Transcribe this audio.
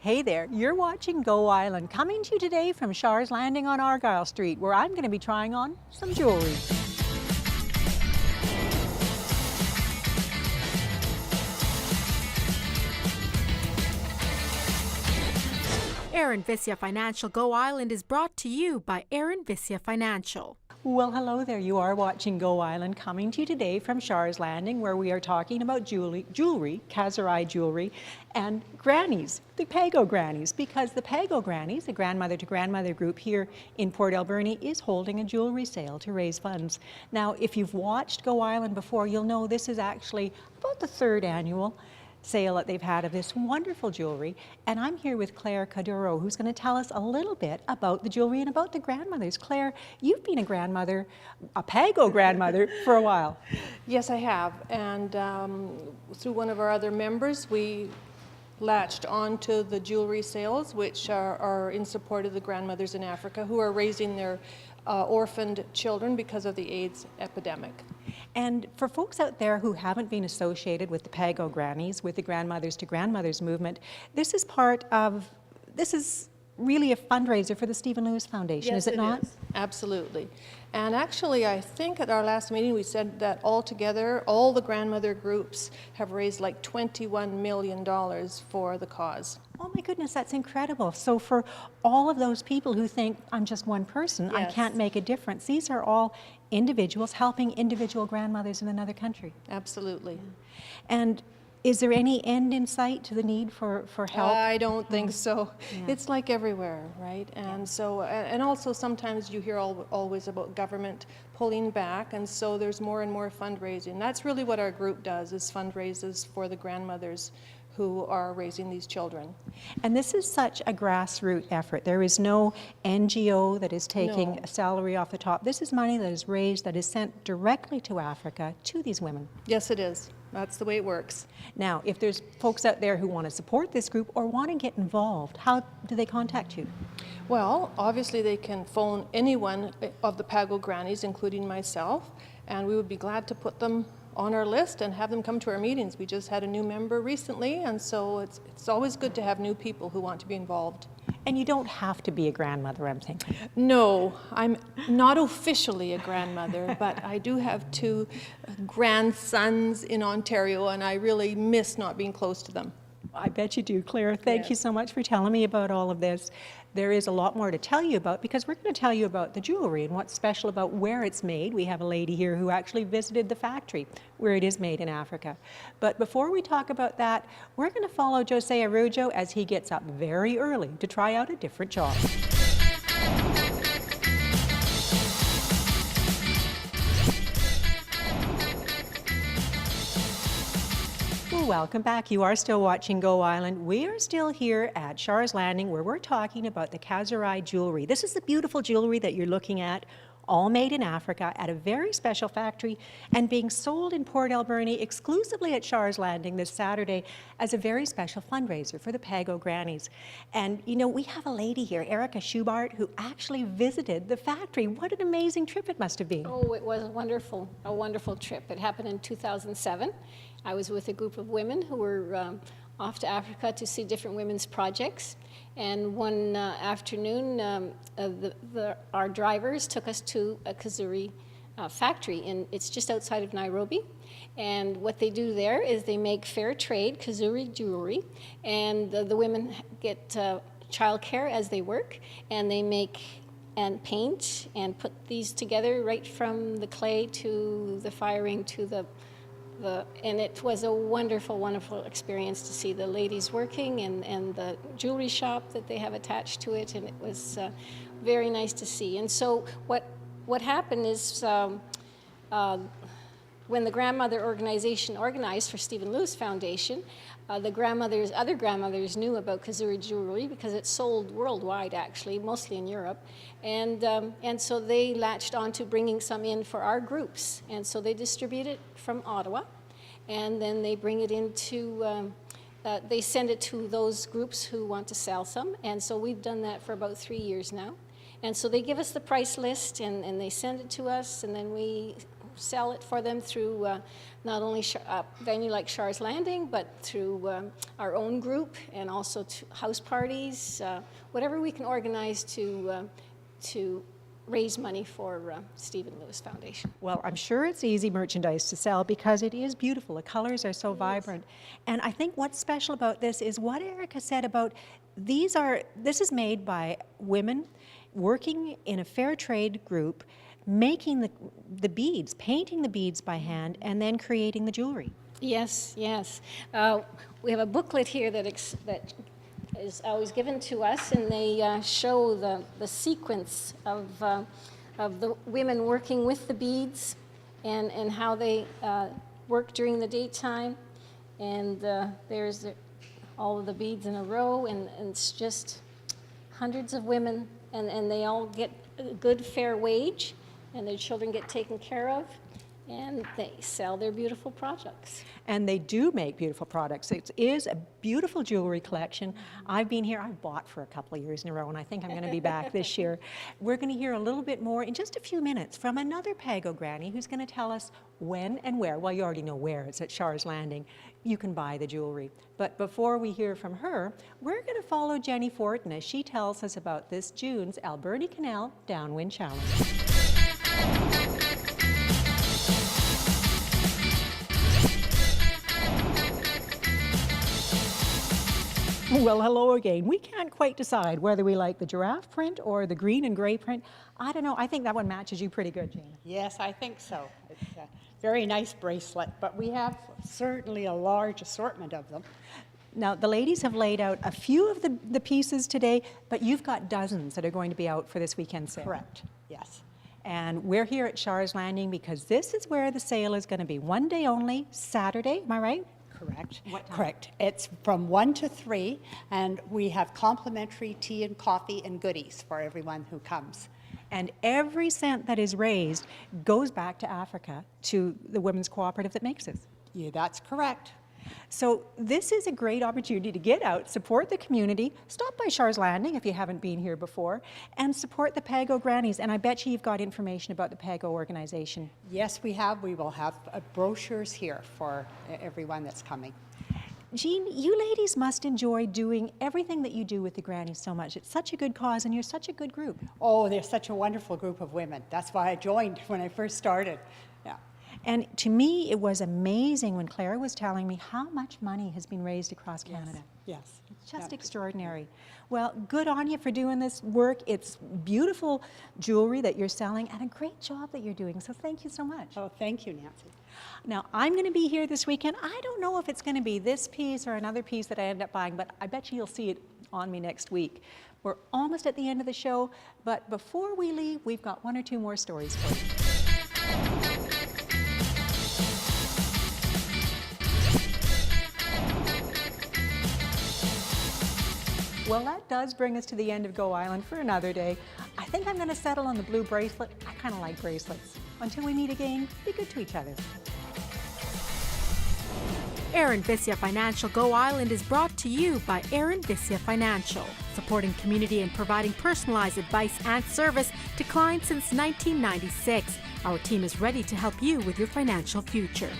Hey there, you're watching Go Island, coming to you today from Shars Landing on Argyle Street, where I'm going to be trying on some jewelry. Aaron Vissia Financial Go Island is brought to you by Aaron Vissia Financial. Well, hello there. You are watching Go Island, coming to you today from Shars Landing, where we are talking about jewelry, Kazurai jewelry, and grannies, the Pago Grannies, because the Pago Grannies, the grandmother to grandmother group here in Port Alberni, is holding a jewelry sale to raise funds. Now, if you've watched Go Island before, you'll know this is actually about the third annual sale that they've had of this wonderful jewelry, and I'm here with Claire Caduro, who's going to tell us a little bit about the jewelry and about the grandmothers. Claire, you've been a grandmother, a Pago grandmother, for a while. Yes, I have, and through one of our other members, we latched onto the jewelry sales, which are in support of the grandmothers in Africa who are raising their orphaned children because of the AIDS epidemic. And for folks out there who haven't been associated with the Pago Grannies, with the Grandmothers to Grandmothers movement, this is really a fundraiser for the Stephen Lewis Foundation, Yes, is it not? Is. Absolutely. And actually, I think at our last meeting we said that altogether, all the grandmother groups have raised like $21 million for the cause. Oh my goodness, that's incredible. So for all of those people who think, I'm just one person, I Yes. can't make a difference, these are all individuals helping individual grandmothers in another country. Absolutely. And is there any end in sight to the need for help? I don't think so. Yeah. It's like everywhere, right? And so, and also sometimes you hear always about government pulling back, and so there's more and more fundraising. That's really what our group does, is fundraises for the grandmothers who are raising these children. And this is such a grassroots effort. There is no NGO that is taking No. a salary off the top. This is money that is raised, that is sent directly to Africa, to these women. Yes, it is. That's the way it works. Now, if there's folks out there who want to support this group or want to get involved, how do they contact you? Well, obviously they can phone anyone of the Pago Grannies, including myself, and we would be glad to put them on our list and have them come to our meetings. We just had a new member recently, and so it's always good to have new people who want to be involved. And you don't have to be a grandmother, I'm thinking. No, I'm not officially a grandmother, but I do have two grandsons in Ontario, and I really miss not being close to them. I bet you do, Claire. Thank you Yes. so much for telling me about all of this. There is a lot more to tell you about, because we're going to tell you about the jewelry and what's special about where it's made. We have a lady here who actually visited the factory where it is made in Africa. But before we talk about that, we're going to follow Jose Arujo as he gets up very early to try out a different job. Well, welcome back. You are still watching Go Island. We are still here at Shars Landing, where we're talking about the Kazurai jewelry. This is the beautiful jewelry that you're looking at, all made in Africa at a very special factory and being sold in Port Alberni exclusively at Shars Landing this Saturday as a very special fundraiser for the Pago Grannies. And you know, we have a lady here, Erica Schubart, who actually visited the factory. What an amazing trip it must have been. Oh, it was a wonderful trip. It happened in 2007. I was with a group of women who were off to Africa to see different women's projects. And one afternoon, our drivers took us to a Kazuri factory, and it's just outside of Nairobi. And what they do there is they make fair trade Kazuri jewelry, and the women get childcare as they work, and they make and paint and put these together right from the clay to the firing to and it was a wonderful, wonderful experience to see the ladies working and the jewelry shop that they have attached to it, and it was very nice to see. And so what happened is when the grandmother organization organized for Stephen Lewis Foundation, other grandmothers knew about Kazuri jewelry because it sold worldwide, actually, mostly in Europe. And so they latched on to bringing some in for our groups. And so they distribute it from Ottawa, and then they bring it into, they send it to those groups who want to sell some. And so we've done that for about 3 years now. And so they give us the price list, and they send it to us, and then we sell it for them through not only a venue like Shars Landing, but through our own group and also to house parties, whatever we can organize to raise money for Stephen Lewis Foundation. Well, I'm sure it's easy merchandise to sell because it is beautiful. The colors are so vibrant. And I think what's special about this is what Erica said about this is made by women working in a fair trade group, making the beads, painting the beads by hand, and then creating the jewelry. Yes, yes. We have a booklet here that is always given to us, and they show the sequence of the women working with the beads and how they work during the daytime. And there's all of the beads in a row, and it's just hundreds of women, and they all get a good, fair wage, and their children get taken care of, and they sell their beautiful products. And they do make beautiful products. It is a beautiful jewelry collection. I've been here, I've bought for a couple of years in a row, and I think I'm going to be back this year. We're going to hear a little bit more in just a few minutes from another Pago Granny who's going to tell us when and where. Well, you already know where. It's at Shars Landing. You can buy the jewelry. But before we hear from her, we're going to follow Jenny Fortin as she tells us about this June's Alberni Canal Downwind Challenge. Well, hello again. We can't quite decide whether we like the giraffe print or the green and gray print. I don't know. I think that one matches you pretty good, Gina. Yes, I think so. It's a very nice bracelet, but we have certainly a large assortment of them. Now, the ladies have laid out a few of the pieces today, but you've got dozens that are going to be out for this weekend sale. Correct, yes. And we're here at Shars Landing because this is where the sale is going to be. One day only, Saturday, am I right? Correct. What time? Correct. It's from 1 to 3, and we have complimentary tea and coffee and goodies for everyone who comes. And every cent that is raised goes back to Africa, to the women's cooperative that makes this. Yeah, that's correct. So this is a great opportunity to get out, support the community, stop by Shars Landing if you haven't been here before, and support the Pago Grannies. And I bet you've got information about the Pago organization. Yes, we have. We will have brochures here for everyone that's coming. Jean, you ladies must enjoy doing everything that you do with the Grannies so much. It's such a good cause and you're such a good group. Oh, they're such a wonderful group of women. That's why I joined when I first started. Yeah. And to me, it was amazing when Claire was telling me how much money has been raised across Canada. Yes. It's just Yeah. extraordinary. Well, good on you for doing this work. It's beautiful jewelry that you're selling and a great job that you're doing. So thank you so much. Oh, thank you, Nancy. Now, I'm going to be here this weekend. I don't know if it's going to be this piece or another piece that I end up buying, but I bet you'll see it on me next week. We're almost at the end of the show, but before we leave, we've got one or two more stories for you. Well, that does bring us to the end of Go Island for another day. I think I'm going to settle on the blue bracelet. I kind of like bracelets. Until we meet again, be good to each other. Aaron Vissia Financial Go Island is brought to you by Aaron Vissia Financial, supporting community and providing personalized advice and service to clients since 1996. Our team is ready to help you with your financial future.